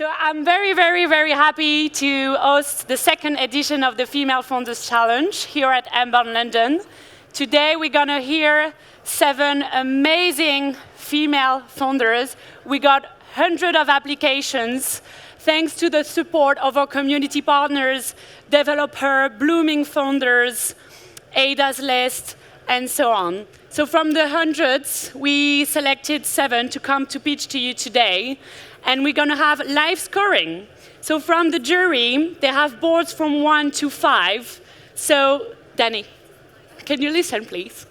So I'm very, very, very happy to host the second edition of the Female Founders Challenge here at Unbound London. Today we're going to hear 7 amazing female founders. We got hundreds of applications thanks to the support of our community partners, developer, blooming founders, ADA's list, and so on. So from the hundreds, we selected 7 to come to pitch to you today. And we're going to have live scoring. So from the jury, they have boards from 1 to 5. So, Danny, can you listen, please?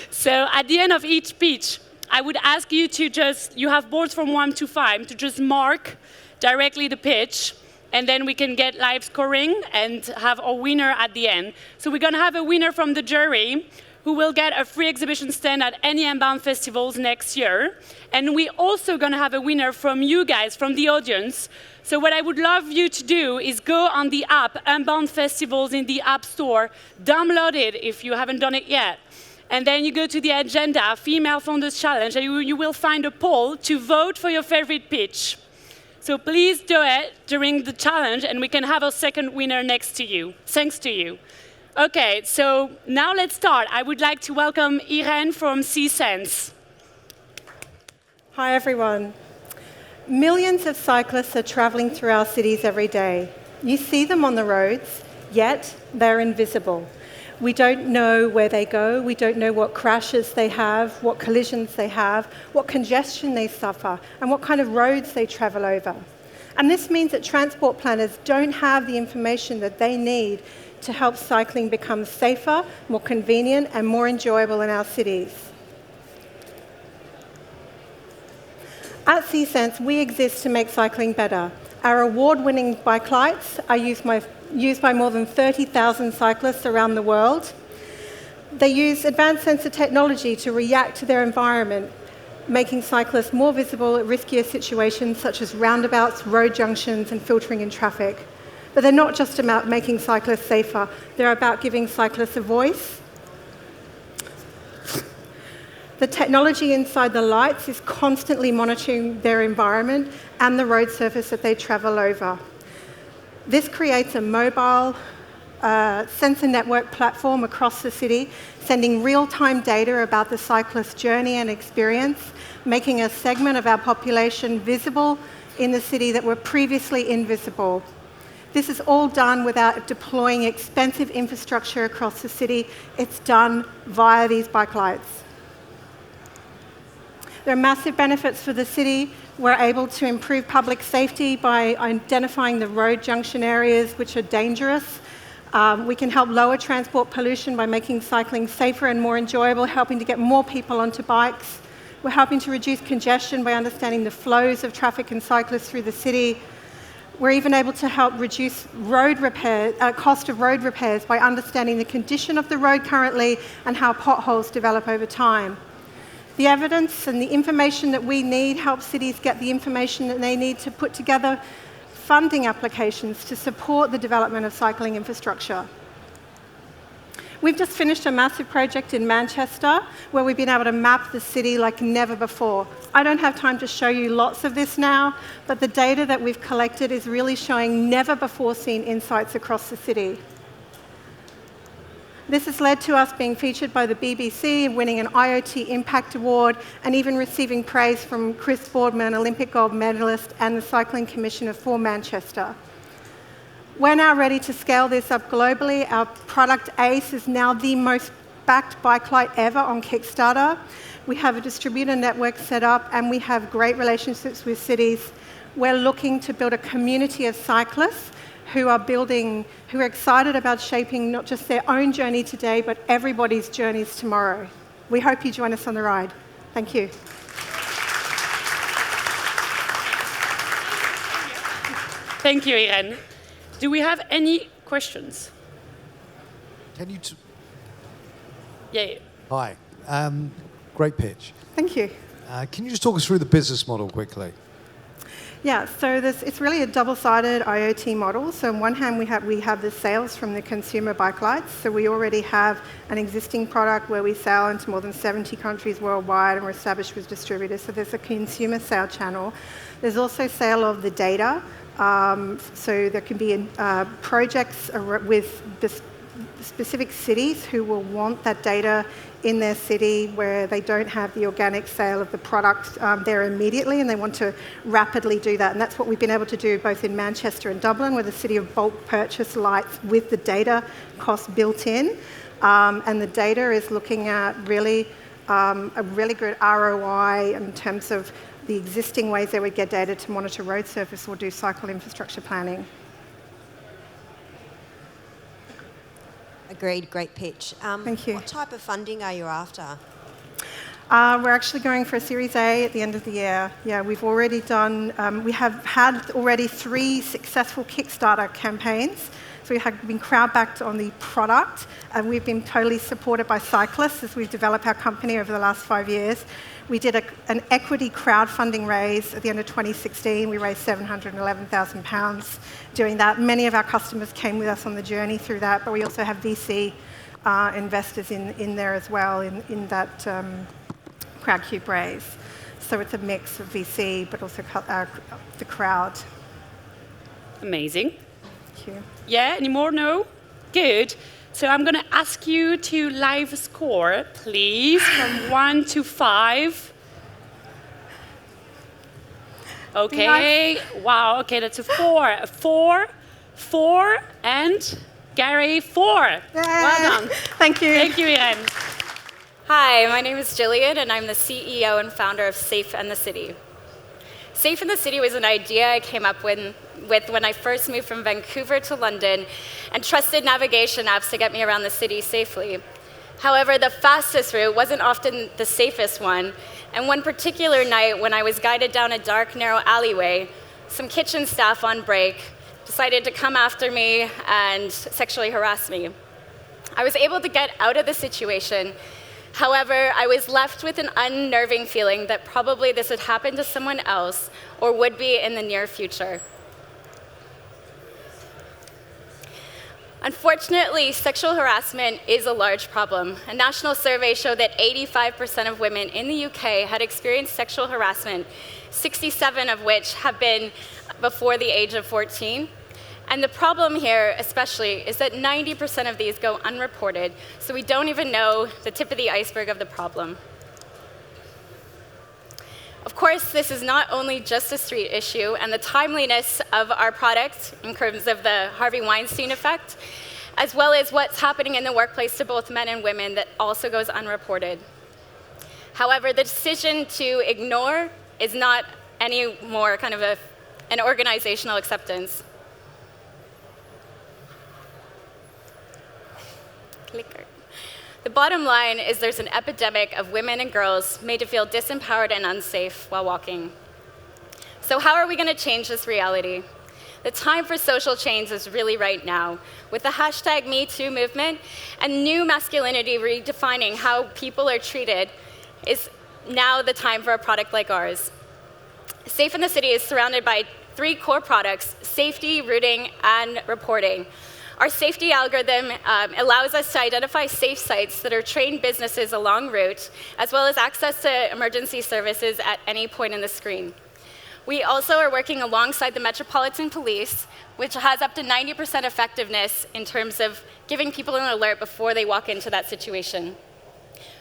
So at the end of each pitch, I would ask you to you have boards from 1 to 5, to just mark directly the pitch, and then we can get live scoring and have a winner at the end. So we're going to have a winner from the jury, who will get a free exhibition stand at any Unbound festivals next year. And we're also going to have a winner from you guys, from the audience. So what I would love you to do is go on the app, Unbound Festivals in the App Store, download it if you haven't done it yet. And then you go to the agenda, Female Founders Challenge, and you will find a poll to vote for your favorite pitch. So please do it during the challenge, and we can have a second winner next to you. Thanks to you. Okay, so now let's start. I would like to welcome Irene from C-Sense. Hi, everyone. Millions of cyclists are traveling through our cities every day. You see them on the roads, yet they're invisible. We don't know where they go. We don't know what crashes they have, what collisions they have, what congestion they suffer, and what kind of roads they travel over. And this means that transport planners don't have the information that they need to help cycling become safer, more convenient, and more enjoyable in our cities. At C-Sense, we exist to make cycling better. Our award-winning bike lights are used by more than 30,000 cyclists around the world. They use advanced sensor technology to react to their environment, making cyclists more visible at riskier situations such as roundabouts, road junctions, and filtering in traffic. But they're not just about making cyclists safer, they're about giving cyclists a voice. The technology inside the lights is constantly monitoring their environment and the road surface that they travel over. This creates a mobile sensor network platform across the city, sending real-time data about the cyclist's journey and experience, making a segment of our population visible in the city that were previously invisible. This is all done without deploying expensive infrastructure across the city. It's done via these bike lights. There are massive benefits for the city. We're able to improve public safety by identifying the road junction areas which are dangerous. We can help lower transport pollution by making cycling safer and more enjoyable, helping to get more people onto bikes. We're helping to reduce congestion by understanding the flows of traffic and cyclists through the city. We're even able to help reduce cost of road repairs by understanding the condition of the road currently and how potholes develop over time. The evidence and the information that we need helps cities get the information that they need to put together funding applications to support the development of cycling infrastructure. We've just finished a massive project in Manchester where we've been able to map the city like never before. I don't have time to show you lots of this now, but the data that we've collected is really showing never before seen insights across the city. This has led to us being featured by the BBC, winning an IoT Impact Award, and even receiving praise from Chris Boardman, Olympic gold medalist, and the Cycling Commissioner for Manchester. We're now ready to scale this up globally. Our product ACE is now the most backed bike light ever on Kickstarter. We have a distributor network set up, and we have great relationships with cities. We're looking to build a community of cyclists who are excited about shaping not just their own journey today, but everybody's journeys tomorrow. We hope you join us on the ride. Thank you. Thank you, Irene. Do we have any questions? Can you... Yeah. Hi. Great pitch. Thank you. Can you just talk us through the business model quickly? Yeah, so it's really a double-sided IoT model. So on one hand, we have the sales from the consumer bike lights. So we already have an existing product where we sell into more than 70 countries worldwide, and we're established with distributors. So there's a consumer sale channel. There's also sale of the data. So there can be projects with specific cities who will want that data in their city where they don't have the organic sale of the product there immediately, and they want to rapidly do that. And that's what we've been able to do both in Manchester and Dublin, where the city have bulk purchased lights with the data cost built in. And the data is looking at really a really good ROI in terms of the existing ways they would get data to monitor road surface or do cycle infrastructure planning. Agreed, great pitch. Thank you. What type of funding are you after? We're actually going for a Series A at the end of the year. Yeah, we've already done, we have had already 3 successful Kickstarter campaigns. So we have been crowd-backed on the product, and we've been totally supported by cyclists as we've developed our company over the last 5 years. We did an equity crowdfunding raise at the end of 2016. We raised £711,000 doing that. Many of our customers came with us on the journey through that, but we also have VC investors in there as well in that Crowdcube raise. So it's a mix of VC, but also the crowd. Amazing. Thank you. Yeah, any more? No? Good. So I'm going to ask you to live score, please, from 1 to 5. Okay. Nice. Wow. Okay, that's a 4. A 4, 4, and Gary, 4. Yay. Well done. Thank you. Thank you, Ian. Hi, my name is Jillian, and I'm the CEO and founder of Safe and the City. Safe in the City was an idea I came up with when I first moved from Vancouver to London and trusted navigation apps to get me around the city safely. However, the fastest route wasn't often the safest one, and one particular night when I was guided down a dark, narrow alleyway, some kitchen staff on break decided to come after me and sexually harass me. I was able to get out of the situation. However, I was left with an unnerving feeling that probably this would happen to someone else or would be in the near future. Unfortunately, sexual harassment is a large problem. A national survey showed that 85% of women in the UK had experienced sexual harassment, 67 of which have been before the age of 14. And the problem here, especially, is that 90% of these go unreported, so we don't even know the tip of the iceberg of the problem. Of course, this is not only just a street issue, and the timeliness of our product in terms of the Harvey Weinstein effect, as well as what's happening in the workplace to both men and women that also goes unreported. However, the decision to ignore is not any more kind of an organizational acceptance. Clicker. The bottom line is there's an epidemic of women and girls made to feel disempowered and unsafe while walking. So how are we going to change this reality? The time for social change is really right now. With the hashtag #MeToo movement and new masculinity redefining how people are treated, is now the time for a product like ours. Safe in the City is surrounded by 3 core products: safety, routing, and reporting. Our safety algorithm allows us to identify safe sites that are trained businesses along route, as well as access to emergency services at any point in the screen. We also are working alongside the Metropolitan Police, which has up to 90% effectiveness in terms of giving people an alert before they walk into that situation.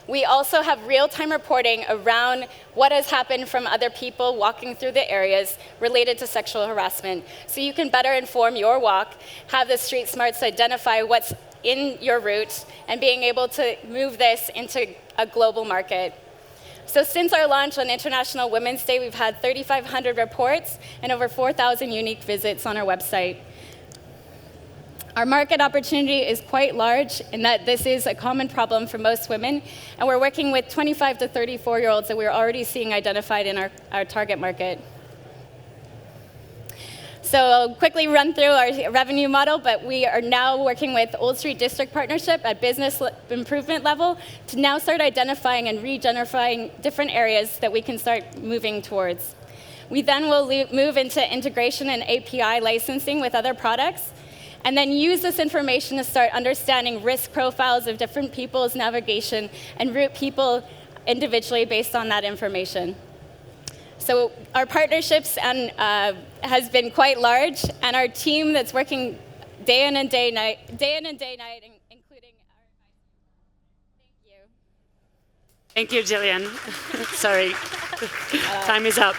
We also have real-time reporting around what has happened from other people walking through the areas related to sexual harassment, so you can better inform your walk, have the street smarts to identify what's in your route, and being able to move this into a global market. So since our launch on International Women's Day, we've had 3,500 reports and over 4,000 unique visits on our website. Our market opportunity is quite large in that this is a common problem for most women, and we're working with 25 to 34-year-olds that we're already seeing identified in our target market. So I'll quickly run through our revenue model, but we are now working with Old Street District Partnership at business improvement level to now start identifying and regenerifying different areas that we can start moving towards. We then will move into integration and API licensing with other products, and then use this information to start understanding risk profiles of different people's navigation and route people individually based on that information. So our partnerships has been quite large, and our team that's working day in and day night, including our. Thank you. Thank you, Jillian. Sorry, time is up.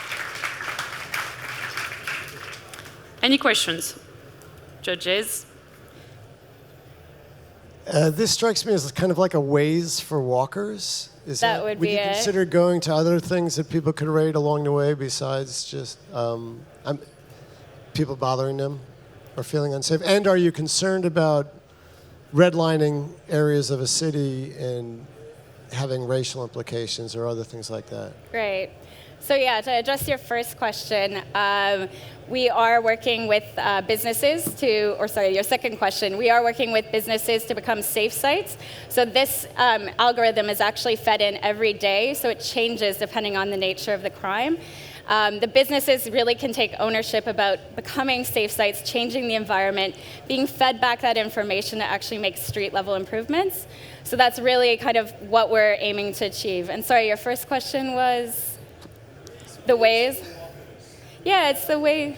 Any questions? Judges? This strikes me as kind of like a Waze for walkers. Would be you consider going to other things that people could rate along the way besides just people bothering them or feeling unsafe? And are you concerned about redlining areas of a city and having racial implications or other things like that? Great. So yeah, to address your first question, we are working with businesses your second question, we are working with businesses to become safe sites. So this algorithm is actually fed in every day, so it changes depending on the nature of the crime. The businesses really can take ownership about becoming safe sites, changing the environment, being fed back that information to actually make street-level improvements. So that's really kind of what we're aiming to achieve. And sorry, your first question was the ways? Yeah, it's the way.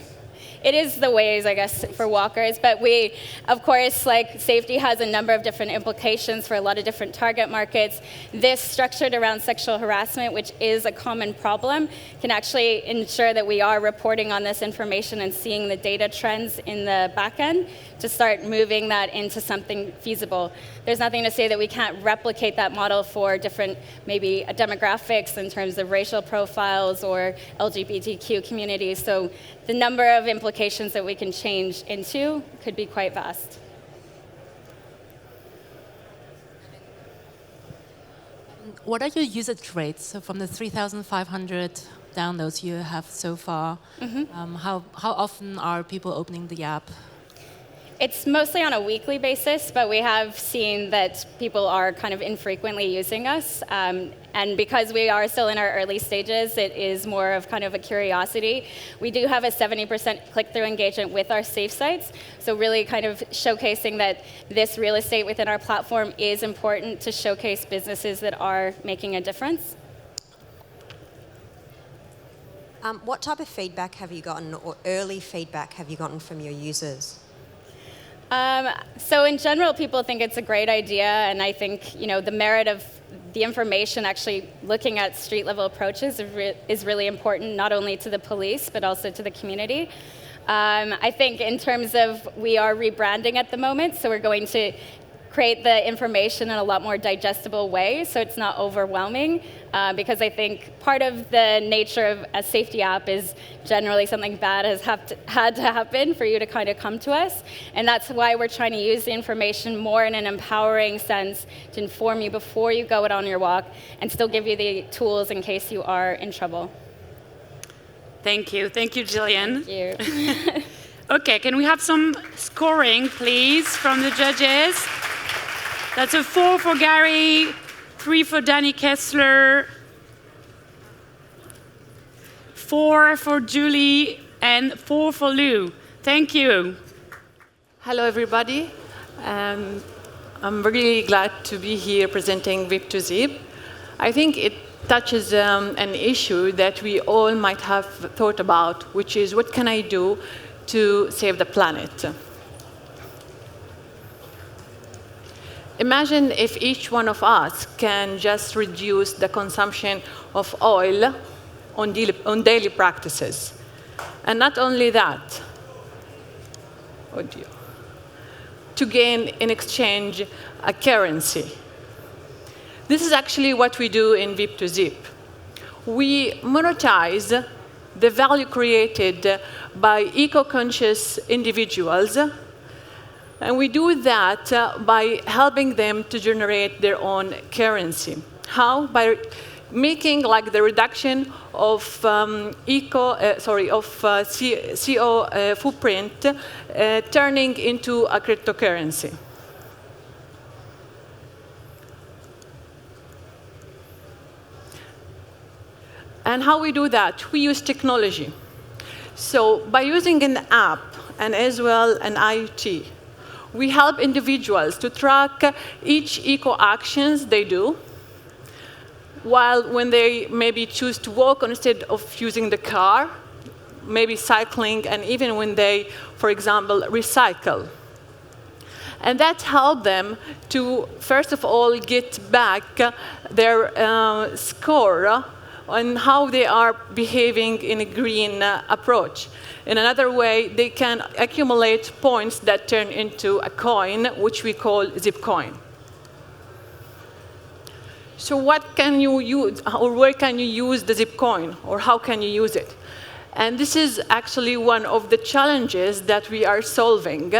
It is the ways, I guess, for walkers. But we, of course, like safety has a number of different implications for a lot of different target markets. This, structured around sexual harassment, which is a common problem, can actually ensure that we are reporting on this information and seeing the data trends in the back end to start moving that into something feasible. There's nothing to say that we can't replicate that model for different, maybe demographics in terms of racial profiles or LGBTQ communities. So the number of implications that we can change into could be quite vast. What are your usage rates? So from the 3,500 downloads you have so far, how often are people opening the app? It's mostly on a weekly basis, but we have seen that people are kind of infrequently using us. And because we are still in our early stages, it is more of kind of a curiosity. We do have a 70% click-through engagement with our safe sites, so really kind of showcasing that this real estate within our platform is important to showcase businesses that are making a difference. What type of feedback have you gotten, or early feedback have you gotten from your users? So in general, people think it's a great idea, and I think the merit of the information actually looking at street-level approaches is really important, not only to the police, but also to the community. I think in terms of, we are rebranding at the moment, so we're going to create the information in a lot more digestible way, so it's not overwhelming, because I think part of the nature of a safety app is generally something bad has had to happen for you to kind of come to us, and that's why we're trying to use the information more in an empowering sense to inform you before you go out on your walk and still give you the tools in case you are in trouble. Thank you, Jillian. Thank you. Okay, can we have some scoring, please, from the judges? That's a 4 for Gary, 3 for Danny Kessler, 4 for Julie, and 4 for Lou. Thank you. Hello, everybody. I'm really glad to be here presenting VIP2Zip. I think it touches an issue that we all might have thought about, which is, what can I do to save the planet? Imagine if each one of us can just reduce the consumption of oil on daily practices. And not only that, to gain in exchange a currency. This is actually what we do in VIP2Zip. We monetize the value created by eco-conscious individuals, and we do that by helping them to generate their own currency. How? By making the reduction of CO footprint turning into a cryptocurrency. And how we do that? We use technology. So by using an app and as well an IoT, we help individuals to track each eco-actions they do, while when they maybe choose to walk instead of using the car, maybe cycling, and even when they, for example, recycle. And that helped them to, first of all, get back their score on how they are behaving in a green approach. In another way, they can accumulate points that turn into a coin, which we call zip coin. So what can you use, or where can you use the zip coin, or how can you use it? And this is actually one of the challenges that we are solving,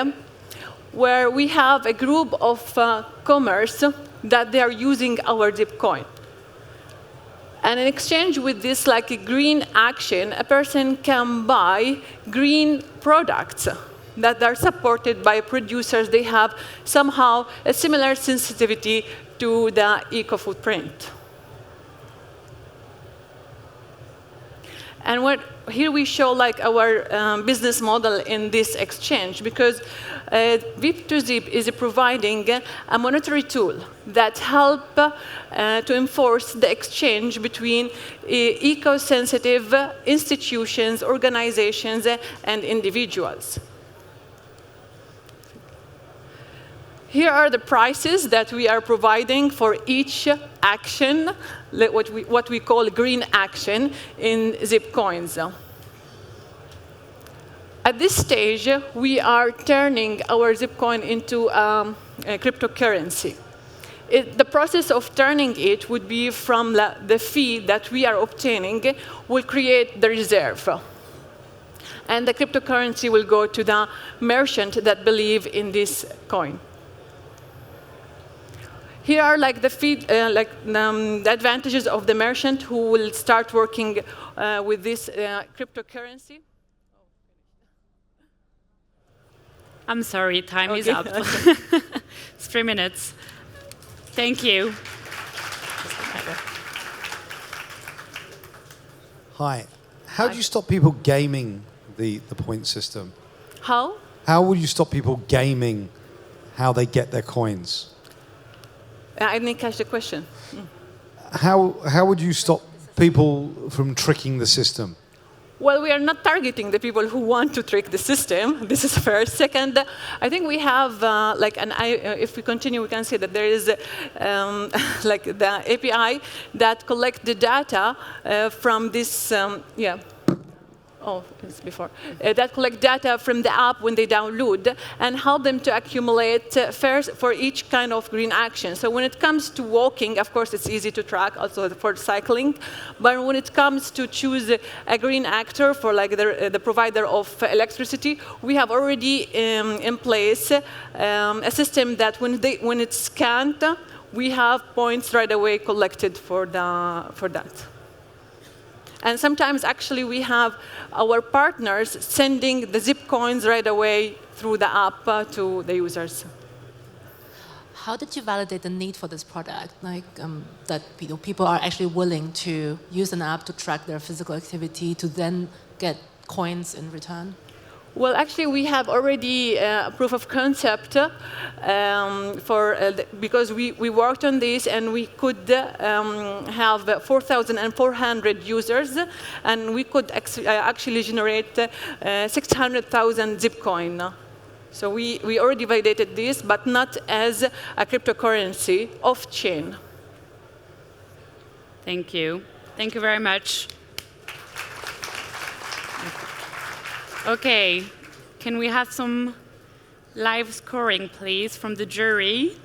where we have a group of commerce that they are using our zip coin. And in exchange with this, like a green action, a person can buy green products that are supported by producers. They have somehow a similar sensitivity to the eco-footprint. And here we show like our business model in this exchange, because VIP2Zip is providing a monetary tool that help to enforce the exchange between eco-sensitive institutions, organizations, and individuals. Here are the prices that we are providing for each action, what we call green action, in zip coins. At this stage, we are turning our zip coin into a cryptocurrency. The process of turning it would be from the fee that we are obtaining will create the reserve. And the cryptocurrency will go to the merchant that believe in this coin. Here are like the advantages of the merchant who will start working with this cryptocurrency. I'm sorry, time is up. It's 3 minutes. Thank you. Hi. How do you stop people gaming the point system? How? How will you stop people gaming how they get their coins? I didn't catch the question. How would you stop people from tricking the system? Well, we are not targeting the people who want to trick the system. This is first. Second, I think we have, if we continue, we can see that there is like the API that collect the data from this, Oh, it's before. That collect data from the app when they download and help them to accumulate fares for each kind of green action. So when it comes to walking, of course, it's easy to track, also for cycling. But when it comes to choose a green actor for like the provider of electricity, we have already in place a system that when it's scanned, we have points right away collected for that. And sometimes, actually, we have our partners sending the zip coins right away through the app to the users. How did you validate the need for this product? Like that people are actually willing to use an app to track their physical activity to then get coins in return? Well, actually, we have already a proof of concept because we worked on this and we could have 4,400 users, and we could actually generate 600,000 zip coin. So we already validated this, but not as a cryptocurrency off-chain. Thank you. Thank you very much. Okay, can we have some live scoring, please, from the jury?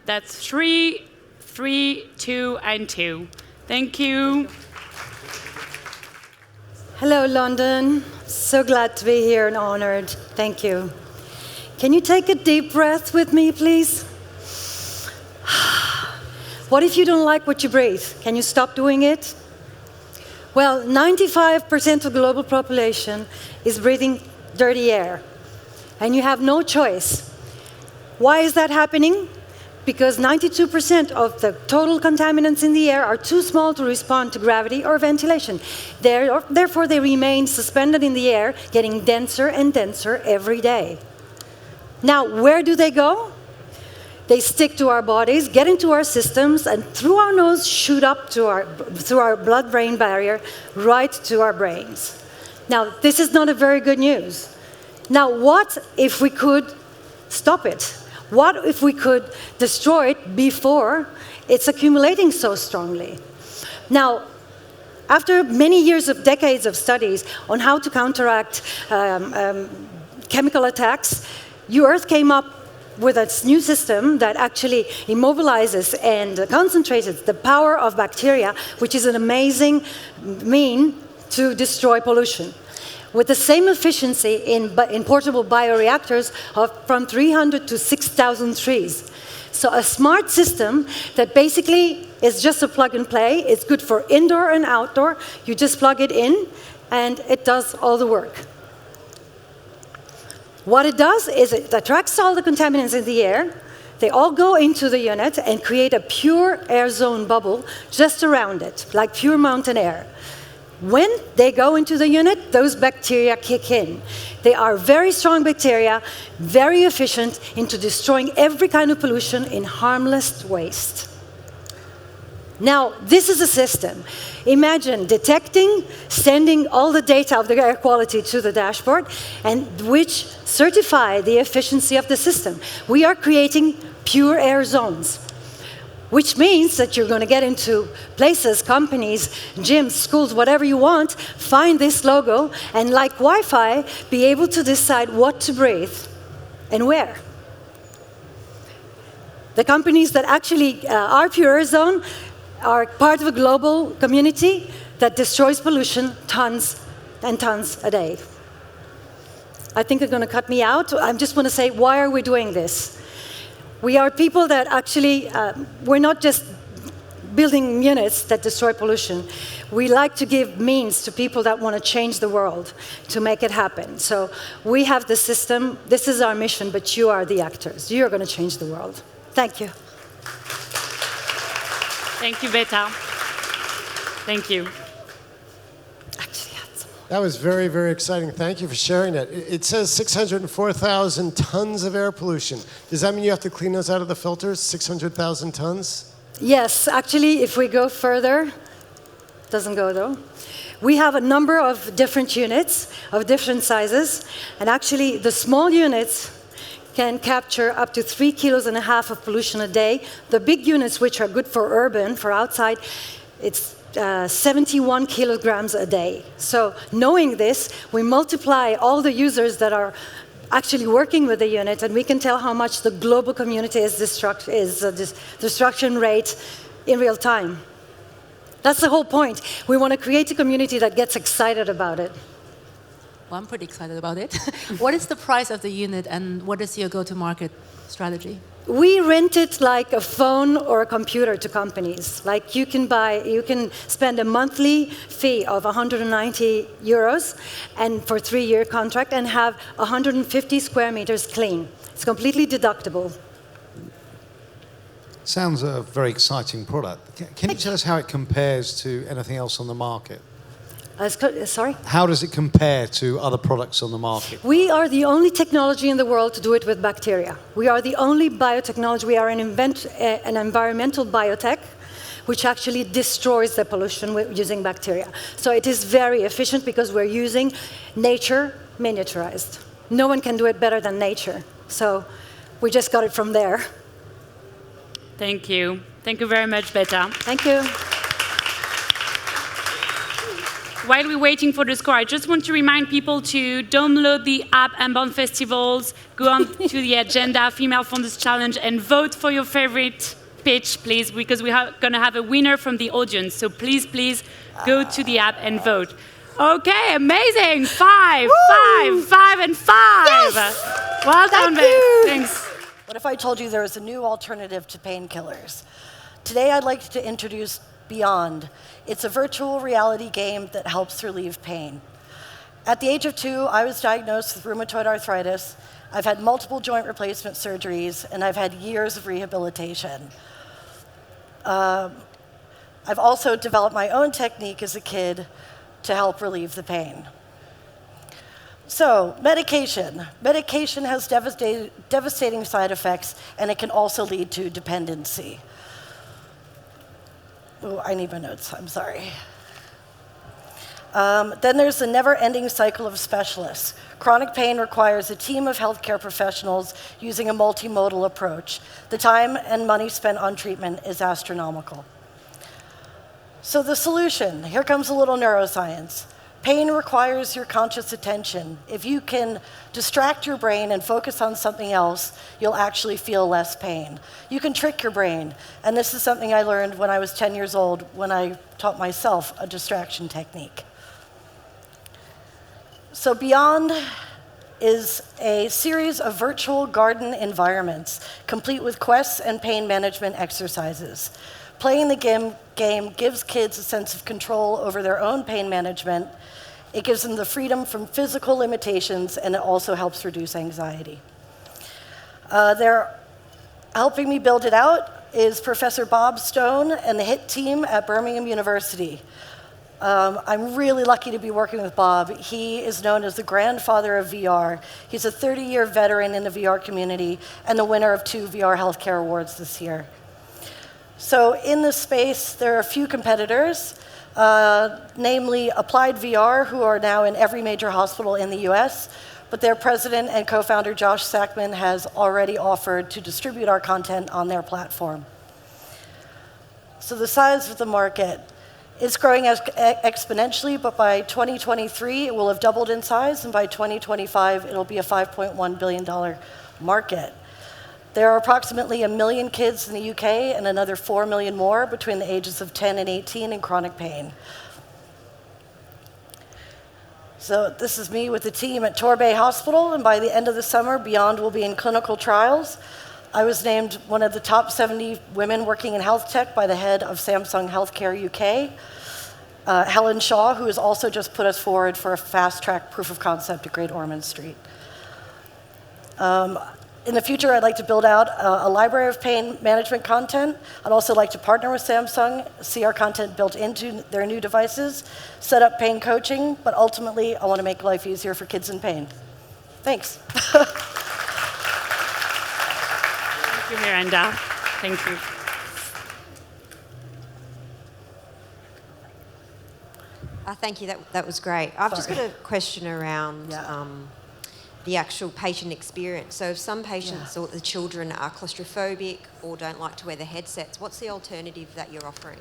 That's 3, 3, 2, and 2. Thank you. Hello, London. So glad to be here and honored. Thank you. Can you take a deep breath with me, please? What if you don't like what you breathe? Can you stop doing it? Well, 95% of the global population is breathing dirty air, and you have no choice. Why is that happening? because 92% of the total contaminants in the air are too small to respond to gravity or ventilation. Therefore, they remain suspended in the air, getting denser and denser every day. Now, where do they go? They stick to our bodies, get into our systems, and through our nose shoot up through our blood-brain barrier right to our brains. Now, this is not a very good news. Now, what if we could stop it? What if we could destroy it before it's accumulating so strongly? Now, after many years of decades of studies on how to counteract chemical attacks, Earth came up with a new system that actually immobilizes and concentrates the power of bacteria, which is an amazing mean to destroy pollution, with the same efficiency in portable bioreactors of from 300 to 6,000 trees. So a smart system that basically is just a plug and play. It's good for indoor and outdoor. You just plug it in, and it does all the work. What it does is it attracts all the contaminants in the air. They all go into the unit and create a pure air zone bubble just around it, like pure mountain air. When they go into the unit, those bacteria kick in. They are very strong bacteria, very efficient into destroying every kind of pollution in harmless waste. Now, this is a system. Imagine detecting, sending all the data of the air quality to the dashboard, and which certify the efficiency of the system. We are creating pure air zones, which means that you're going to get into places, companies, gyms, schools, whatever you want, find this logo, and like Wi-Fi, be able to decide what to breathe and where. The companies that actually are pure air zone are part of a global community that destroys pollution tons and tons a day. I think they're going to cut me out. I just want to say, why are we doing this? We are people that actually, we're not just building units that destroy pollution. We like to give means to people that want to change the world to make it happen. So we have the system. This is our mission, but you are the actors. You're going to change the world. Thank you. Thank you, Beta. Thank you. That was very, very exciting. Thank you for sharing that. It says 604,000 tons of air pollution. Does that mean you have to clean those out of the filters, 600,000 tons? Yes, actually, if we go further, doesn't go though. We have a number of different units of different sizes, and actually the small units can capture up to 3.5 kilos of pollution a day. The big units, which are good for urban, for outside, it's 71 kilograms a day. So knowing this, we multiply all the users that are actually working with the unit, and we can tell how much the global community is destruction rate in real time. That's the whole point. We want to create a community that gets excited about it. Well, I'm pretty excited about it. What is the price of the unit, and what is your go-to-market strategy? We rent it like a phone or a computer to companies. Like you can spend a monthly fee of 190 euros and for a 3-year contract and have 150 square meters clean. It's completely deductible. Sounds a very exciting product. Can you tell us how it compares to anything else on the market? Sorry? How does it compare to other products on the market? We are the only technology in the world to do it with bacteria. We are the only biotechnology. We are an environmental biotech, which actually destroys the pollution using bacteria. So it is very efficient because we're using nature miniaturized. No one can do it better than nature. So we just got it from there. Thank you. Thank you very much, Beta. Thank you. While we're waiting for the score, I just want to remind people to download the app Unbound Festivals, go on to the agenda, Female Founders Challenge, and vote for your favorite pitch, please, because we're going to have a winner from the audience. So please, please go to the app and vote. Okay, amazing. 5, 5, 5, and 5. Yes! Well done, babe. Thanks. What if I told you there was a new alternative to painkillers? Today, I'd like to introduce Beyond. It's a virtual reality game that helps relieve pain. At the age of 2, I was diagnosed with rheumatoid arthritis. I've had multiple joint replacement surgeries, and I've had years of rehabilitation. I've also developed my own technique as a kid to help relieve the pain. So, medication. Medication has devastating side effects, and it can also lead to dependency. Oh, I need my notes, I'm sorry. Then there's the never-ending cycle of specialists. Chronic pain requires a team of healthcare professionals using a multimodal approach. The time and money spent on treatment is astronomical. So the solution, here comes a little neuroscience. Pain requires your conscious attention. If you can distract your brain and focus on something else, you'll actually feel less pain. You can trick your brain, and this is something I learned when I was 10 years old when I taught myself a distraction technique. So Beyond is a series of virtual garden environments, complete with quests and pain management exercises. Playing the game gives kids a sense of control over their own pain management. It gives them the freedom from physical limitations, and it also helps reduce anxiety. They're helping me build it out is Professor Bob Stone and the HIT team at Birmingham University. I'm really lucky to be working with Bob. He is known as the grandfather of VR. He's a 30-year veteran in the VR community and the winner of 2 VR healthcare awards this year. So in this space, there are a few competitors, namely Applied VR, who are now in every major hospital in the US, but their president and co-founder, Josh Sackman, has already offered to distribute our content on their platform. So the size of the market is growing exponentially, but by 2023, it will have doubled in size, and by 2025, it'll be a $5.1 billion market. There are approximately 1 million kids in the UK and another 4 million more between the ages of 10 and 18 in chronic pain. So this is me with the team at Torbay Hospital, and by the end of the summer, Beyond will be in clinical trials. I was named one of the top 70 women working in health tech by the head of Samsung Healthcare UK, Helen Shaw, who has also just put us forward for a fast-track proof of concept at Great Ormond Street. In the future, I'd like to build out a library of pain management content. I'd also like to partner with Samsung, see our content built into their new devices, set up pain coaching, but ultimately, I want to make life easier for kids in pain. Thanks. Thank you, Miranda. Thank you. Thank you, that was great. I've just got a question around the actual patient experience. So if some patients or the children are claustrophobic or don't like to wear the headsets, what's the alternative that you're offering?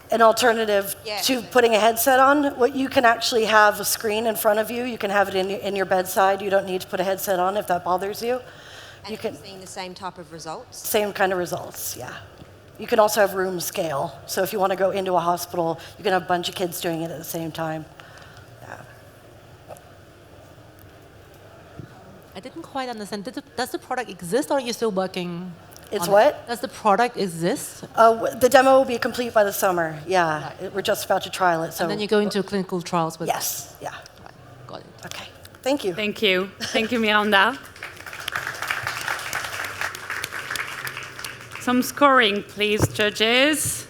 An alternative to putting a headset on? What you can actually have a screen in front of you. You can have it in your bedside. You don't need to put a headset on if that bothers you. And you can seeing the same type of results? Same kind of results, yeah. You can also have room scale. So if you want to go into a hospital, you can have a bunch of kids doing it at the same time. I didn't quite understand. Does the product exist, or are you still working? It's what? Does the product exist? The demo will be complete by the summer. Yeah, we're just about to trial it. So. And then you go into clinical trials with. Yes. Yeah. Right. Got it. Okay. Thank you. Thank you. Thank you, Miranda. Some scoring, please, judges.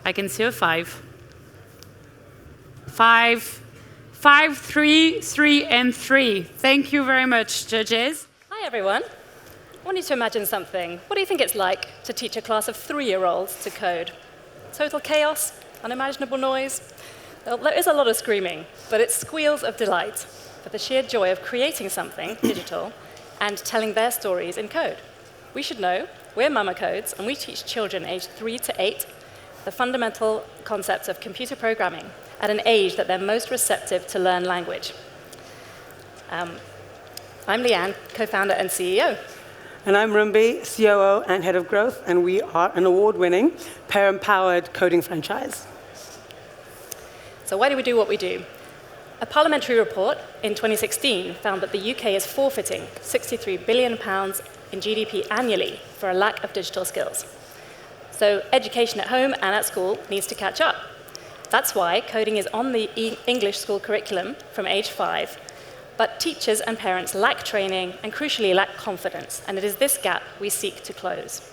I can see a 5. 5. 5, 3, 3, and 3. Thank you very much, judges. Hi, everyone. I want you to imagine something. What do you think it's like to teach a class of 3-year-olds to code? Total chaos? Unimaginable noise? Well, there is a lot of screaming, but it's squeals of delight for the sheer joy of creating something digital and telling their stories in code. We should know, we're Mama Codes, and we teach children aged 3 to 8 the fundamental concepts of computer programming at an age that they're most receptive to learn language. I'm Leanne, co-founder and CEO. And I'm Rumbi, COO and Head of Growth, and we are an award-winning, pair-empowered coding franchise. So why do we do what we do? A parliamentary report in 2016 found that the UK is forfeiting £63 billion in GDP annually for a lack of digital skills. So education at home and at school needs to catch up. That's why coding is on the English school curriculum from age 5, but teachers and parents lack training and crucially lack confidence, and it is this gap we seek to close.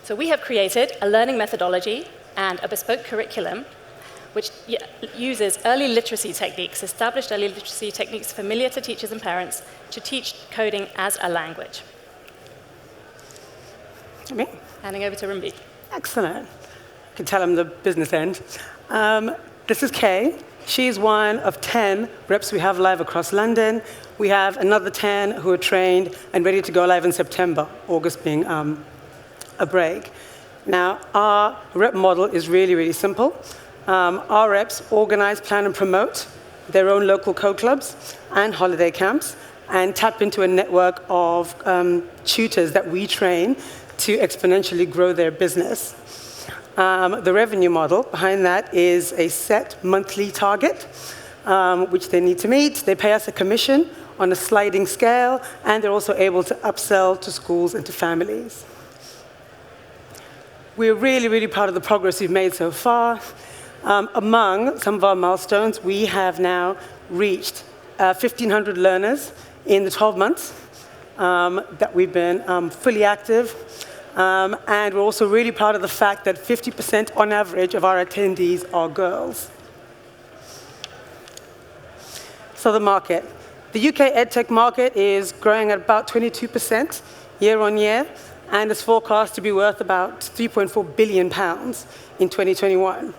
So we have created a learning methodology and a bespoke curriculum which uses early literacy techniques, established early literacy techniques familiar to teachers and parents, to teach coding as a language. Me? Handing over to Rumbi. Excellent. I can tell I'm the business end. This is Kay. She's one of 10 reps we have live across London. We have another 10 who are trained and ready to go live in September, August being a break. Now, our rep model is really, really simple. Our reps organize, plan, and promote their own local code clubs and holiday camps and tap into a network of tutors that we train to exponentially grow their business. The revenue model behind that is a set monthly target, which they need to meet. They pay us a commission on a sliding scale, and they're also able to upsell to schools and to families. We're really, really proud of the progress we've made so far. Among some of our milestones, we have now reached 1,500 learners in the 12 months that we've been fully active. And we're also really proud of the fact that 50% on average of our attendees are girls. So the market. The UK EdTech market is growing at about 22% year on year, and is forecast to be worth about £3.4 billion in 2021.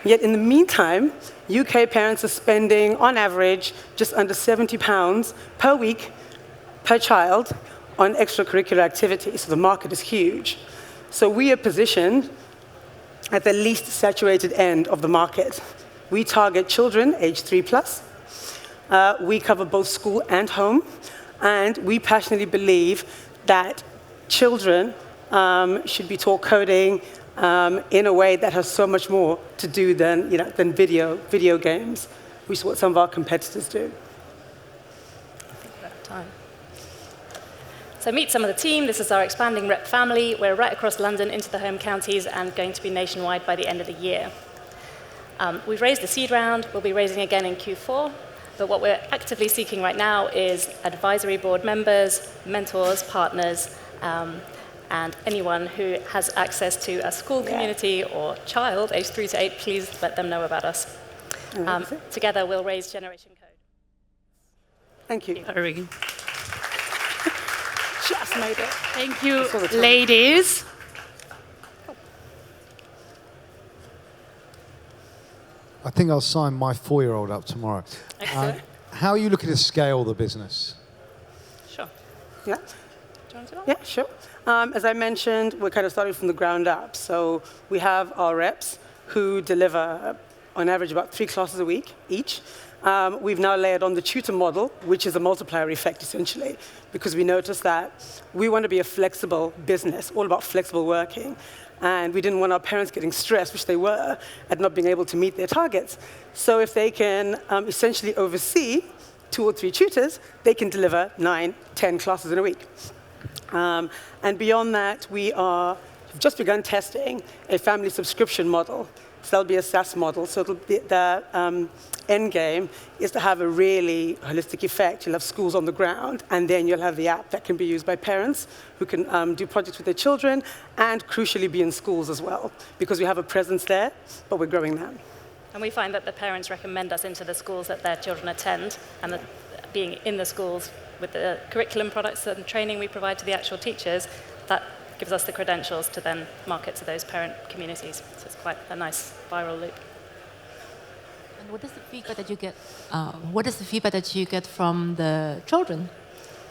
Yet in the meantime, UK parents are spending, on average, just under £70 per week per child on extracurricular activities. So the market is huge. So we are positioned at the least saturated end of the market. We target children aged 3+. We cover both school and home. And we passionately believe that children should be taught coding in a way that has so much more to do than video games, which is what some of our competitors do. So meet some of the team. This is our expanding rep family. We're right across London into the home counties and going to be nationwide by the end of the year. We've raised the seed round. We'll be raising again in Q4. But what we're actively seeking right now is advisory board members, mentors, partners, and anyone who has access to a school community or child aged 3 to 8, please let them know about us. Together, we'll raise Generation Code. Thank you. Just made it. Thank you, ladies. I think I'll sign my 4-year-old up tomorrow. How are you looking to scale the business? Sure. Yeah. Do you want to do that? Yeah, sure. As I mentioned, we're kind of starting from the ground up. So we have our reps who deliver, on average, about 3 classes a week each. We've now layered on the tutor model, which is a multiplier effect, essentially, because we noticed that we want to be a flexible business, all about flexible working. And we didn't want our parents getting stressed, which they were, at not being able to meet their targets. So if they can essentially oversee 2 or 3 tutors, they can deliver 9, 10 classes in a week. And beyond that, we've just begun testing a family subscription model. So that'll be a SaaS model. So it'll be the end game is to have a really holistic effect. You'll have schools on the ground, and then you'll have the app that can be used by parents who can do projects with their children and crucially be in schools as well, because we have a presence there, but we're growing that. And we find that the parents recommend us into the schools that their children attend, and that being in the schools with the curriculum products and training we provide to the actual teachers, that gives us the credentials to then market to those parent communities. So it's quite a nice viral loop. And what is the feedback that you get? What is the feedback that you get from the children?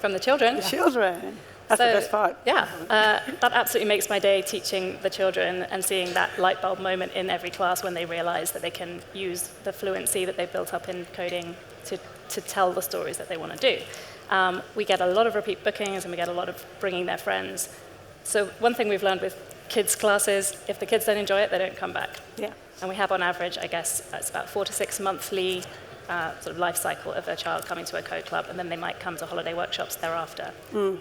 From the children? The children. That's the best part. Yeah, that absolutely makes my day, teaching the children and seeing that light bulb moment in every class when they realize that they can use the fluency that they've built up in coding to tell the stories that they want to do. We get a lot of repeat bookings, and we get a lot of bringing their friends. So one thing we've learned with kids' classes, if the kids don't enjoy it, they don't come back. Yeah. And we have on average, I guess, it's about 4 to 6 monthly sort of life cycle of a child coming to a code club, and then they might come to holiday workshops thereafter.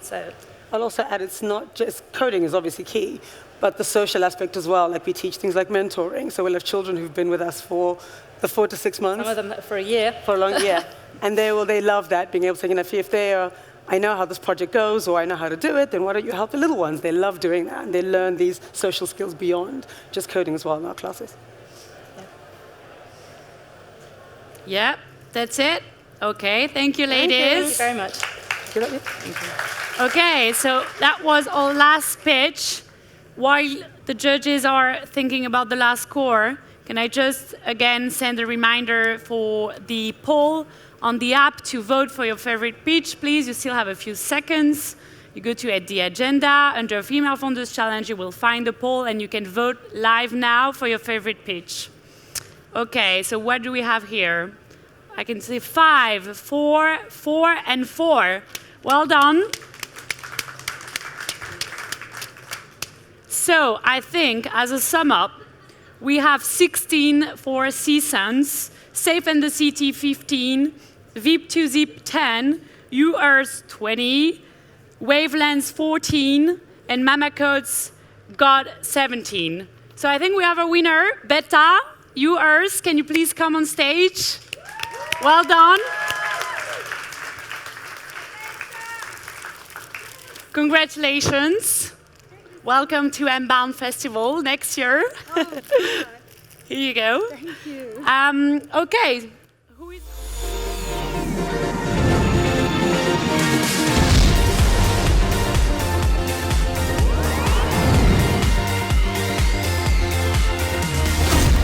So I'll also add it's not just coding is obviously key, but the social aspect as well. Like we teach things like mentoring. So we'll have children who've been with us for the 4 to 6 months. Some of them for a year. For a long year. And they love that, being able to say, if they are, I know how this project goes, or I know how to do it, then why don't you help the little ones? They love doing that, and they learn these social skills beyond just coding as well in our classes. Yeah, that's it. Okay, thank you, ladies. Thank you very much. Okay, so that was our last pitch. While the judges are thinking about the last score, can I just again send a reminder for the poll on the app to vote for your favorite pitch, please. You still have a few seconds. You go to the agenda. Under Female Founders Challenge, you will find the poll, and you can vote live now for your favorite pitch. Okay, so what do we have here? I can see 5, 4, 4, and 4. Well done. So I think, as a sum up, we have 16 for CSUNs, Safe and the City 15, VIP2Zip 10, UEarth 20, Wavelengths 14, and Mama Codes got 17. So I think we have a winner. Beta, UEarth, can you please come on stage? Well done. Congratulations. Welcome to Unbound Festival next year. Oh, Here you go. thank you. Okay. Who is